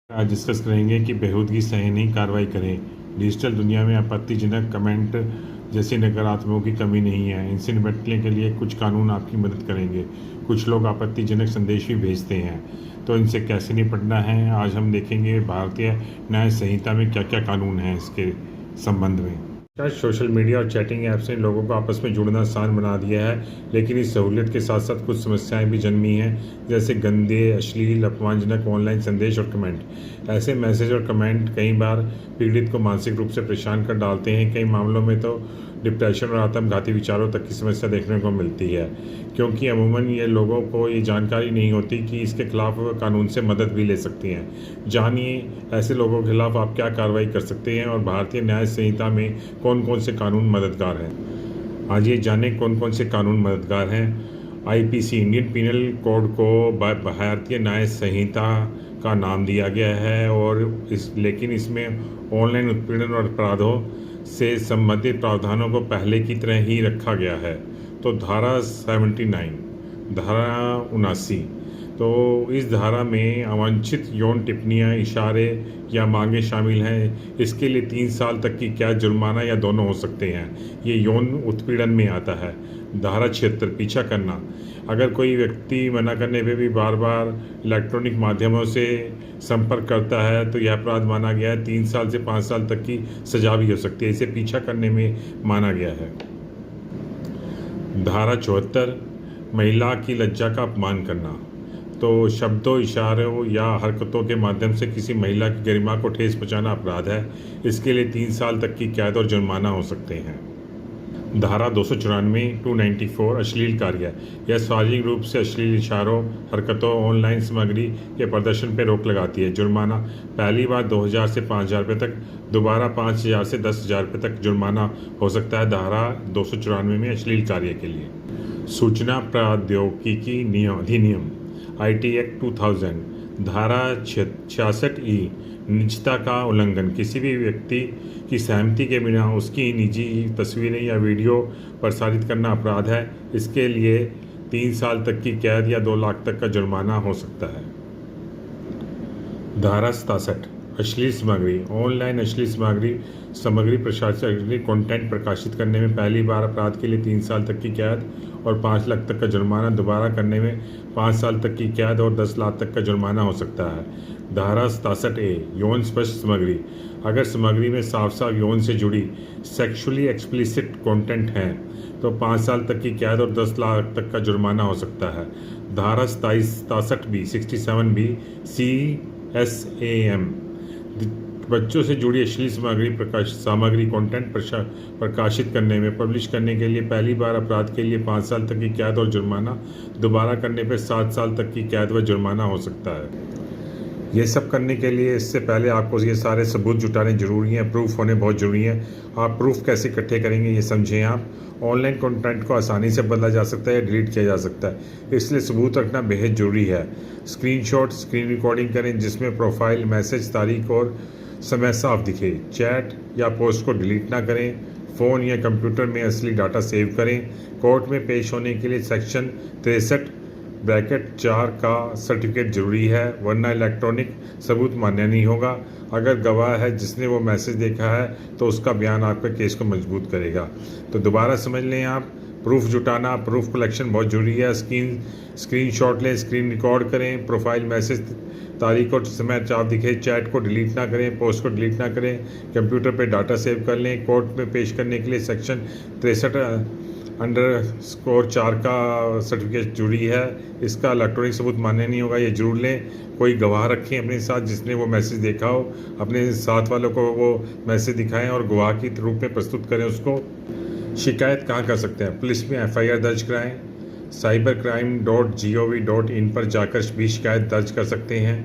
आज डिस्कस करेंगे कि बेहूदगी सही नहीं कार्रवाई करें। डिजिटल दुनिया में आपत्तिजनक कमेंट जैसे नकारात्मकों की कमी नहीं है। इनसे निपटने के लिए कुछ कानून आपकी मदद करेंगे। कुछ लोग आपत्तिजनक संदेश भी भेजते हैं, तो इनसे कैसे निपटना है आज हम देखेंगे। भारतीय न्याय संहिता में क्या क्या कानून हैं इसके संबंध में। क्या सोशल मीडिया और चैटिंग ऐप्स ने लोगों को आपस में जुड़ना आसान बना दिया है, लेकिन इस सहूलियत के साथ साथ कुछ समस्याएं भी जन्मी हैं, जैसे गंदे, अश्लील, अपमानजनक ऑनलाइन संदेश और कमेंट। ऐसे मैसेज और कमेंट कई बार पीड़ित को मानसिक रूप से परेशान कर डालते हैं। कई मामलों में तो डिप्रेशन और आत्मघाती विचारों तक की समस्या देखने को मिलती है, क्योंकि अमूमन ये लोगों को ये जानकारी नहीं होती कि इसके खिलाफ वो कानून से मदद भी ले सकती हैं। जानिए ऐसे लोगों के खिलाफ आप क्या कार्रवाई कर सकते हैं और भारतीय न्याय संहिता में कौन कौन से कानून मददगार हैं। आज ये जानें कौन कौन से कानून मददगार हैं। आईपीसी इंडियन पिनल कोड को भारतीय न्याय संहिता का नाम दिया गया है, और लेकिन इसमें ऑनलाइन उत्पीड़न और अपराधों से संबंधित प्रावधानों को पहले की तरह ही रखा गया है। तो धारा 79, धारा 79, तो इस धारा में अवांछित यौन टिप्पणियां, इशारे या मांगे शामिल हैं। इसके लिए 3 साल तक की कैद, जुर्माना या दोनों हो सकते हैं। ये यौन उत्पीड़न में आता है। धारा 76, पीछा करना। अगर कोई व्यक्ति मना करने पे भी बार बार इलेक्ट्रॉनिक माध्यमों से संपर्क करता है तो यह अपराध माना गया है। 3 साल से 5 साल तक की सजा भी हो सकती है। इसे पीछा करने में माना गया है। धारा 74, महिला की लज्जा का अपमान करना। तो शब्दों, इशारों या हरकतों के माध्यम से किसी महिला की गरिमा को ठेस पहुंचाना अपराध है। इसके लिए 3 साल तक की कैद और जुर्माना हो सकते हैं। धारा 294, 294, अश्लील कार्य। यह सार्वजनिक रूप से अश्लील इशारों, हरकतों, ऑनलाइन सामग्री के प्रदर्शन पर रोक लगाती है। जुर्माना पहली बार 2000 से 5000 रुपये तक, दोबारा 5000 से 10,000 रुपये तक जुर्माना हो सकता है। धारा 294 में अश्लील कार्य के लिए। सूचना प्रौद्योगिकी अधिनियम IT एक्ट 2000, धारा 66E, निजता का उल्लंघन। किसी भी व्यक्ति की सहमति के बिना उसकी निजी तस्वीरें या वीडियो प्रसारित करना अपराध है। इसके लिए 3 साल तक की कैद या 2 लाख तक का जुर्माना हो सकता है। धारा 67, अश्लील सामग्री। ऑनलाइन अश्लील सामग्री प्रसारित कंटेंट प्रकाशित करने में पहली बार अपराध के लिए 3 साल तक की कैद और 5 लाख तक का जुर्माना, दोबारा करने में 5 साल तक की कैद और 10 लाख तक का जुर्माना हो सकता है। धारा 67A, यौन स्पष्ट सामग्री। अगर सामग्री में साफ साफ यौन से जुड़ी सेक्सुअली एक्सप्लिसिट कंटेंट है तो 5 साल तक की कैद और 10 लाख तक का जुर्माना हो सकता है। धारा 67B, 67B CSAM, बच्चों से जुड़ी अश्लील सामग्री कंटेंट प्रकाशित करने में, पब्लिश करने के लिए पहली बार अपराध के लिए 5 साल तक की कैद और जुर्माना, दोबारा करने पर 7 साल तक की कैद व जुर्माना हो सकता है। ये सब करने के लिए इससे पहले आपको ये सारे सबूत जुटाने जरूरी हैं, प्रूफ होने बहुत ज़रूरी है। आप प्रूफ कैसे इकट्ठे करेंगे ये समझें आप। ऑनलाइन कंटेंट को आसानी से बदला जा सकता है या डिलीट किया जा सकता है, इसलिए सबूत रखना बेहद ज़रूरी है। स्क्रीनशॉट, स्क्रीन रिकॉर्डिंग करें जिसमें प्रोफाइल, मैसेज, तारीख और समय साफ दिखे। चैट या पोस्ट को डिलीट ना करें। फ़ोन या कंप्यूटर में असली डाटा सेव करें। कोर्ट में पेश होने के लिए सेक्शन 63(4) का सर्टिफिकेट जरूरी है, वरना इलेक्ट्रॉनिक सबूत मान्य नहीं होगा। अगर गवाह है जिसने वो मैसेज देखा है तो उसका बयान आपके केस को मजबूत करेगा। तो दोबारा समझ लें आप, प्रूफ जुटाना, प्रूफ कलेक्शन बहुत ज़रूरी है। स्क्रीनशॉट लें, स्क्रीन रिकॉर्ड करें, प्रोफाइल, मैसेज, तारीख और समय साफ दिखे। चैट को डिलीट ना करें, पोस्ट को डिलीट ना करें, कंप्यूटर पे डाटा सेव कर लें। कोर्ट में पेश करने के लिए सेक्शन 63(4) का सर्टिफिकेट जरूरी है। इसका इलेक्ट्रॉनिक सबूत मान्य नहीं होगा, ये जरूर लें। कोई गवाह रखें अपने साथ जिसने वो मैसेज देखा हो, अपने साथ वालों को वो मैसेज दिखाएं और गवाह के रूप में प्रस्तुत करें उसको। शिकायत कहाँ कर सकते हैं? पुलिस में FIR दर्ज कराएं। cybercrime.gov.in पर जाकर भी शिकायत दर्ज कर सकते हैं।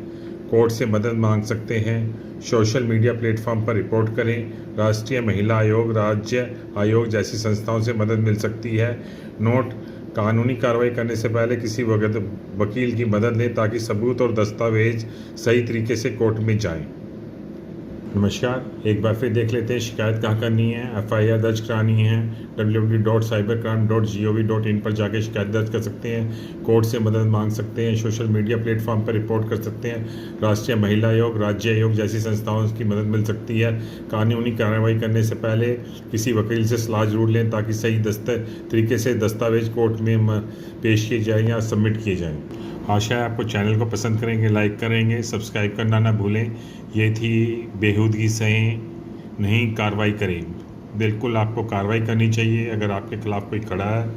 कोर्ट से मदद मांग सकते हैं। सोशल मीडिया प्लेटफॉर्म पर रिपोर्ट करें। राष्ट्रीय महिला आयोग, राज्य आयोग जैसी संस्थाओं से मदद मिल सकती है। नोट: कानूनी कार्रवाई करने से पहले किसी वकील की मदद लें ताकि सबूत और दस्तावेज सही तरीके से कोर्ट में जाएं। नमस्कार, एक बार फिर देख लेते हैं शिकायत कहाँ करनी है। एफआईआर दर्ज करानी है www.cybercrime.gov.in पर जाके शिकायत दर्ज कर सकते हैं। कोर्ट से मदद मांग सकते हैं, सोशल मीडिया प्लेटफॉर्म पर रिपोर्ट कर सकते हैं। राष्ट्रीय महिला आयोग, राज्य आयोग जैसी संस्थाओं की मदद मिल सकती है। कानूनी कार्रवाई करने से पहले किसी वकील से सलाह जरूर लें ताकि सही तरीके से दस्तावेज कोर्ट में पेश किए जाएँ या सबमिट किए जाएँ। आशा है आपको चैनल को पसंद करेंगे, लाइक करेंगे, सब्सक्राइब करना ना भूलें। ये थी बेहूदगी सहें नहीं कार्रवाई करें। बिल्कुल आपको कार्रवाई करनी चाहिए अगर आपके खिलाफ़ कोई खड़ा है,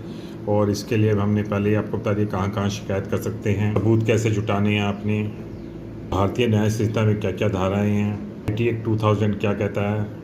और इसके लिए हमने पहले आपको बता दिया कहाँ कहाँ शिकायत कर सकते हैं, सबूत कैसे जुटाने हैं आपने, भारतीय न्याय संहिता में क्या क्या धाराएँ हैं, IT एक्ट 2000 क्या कहता है,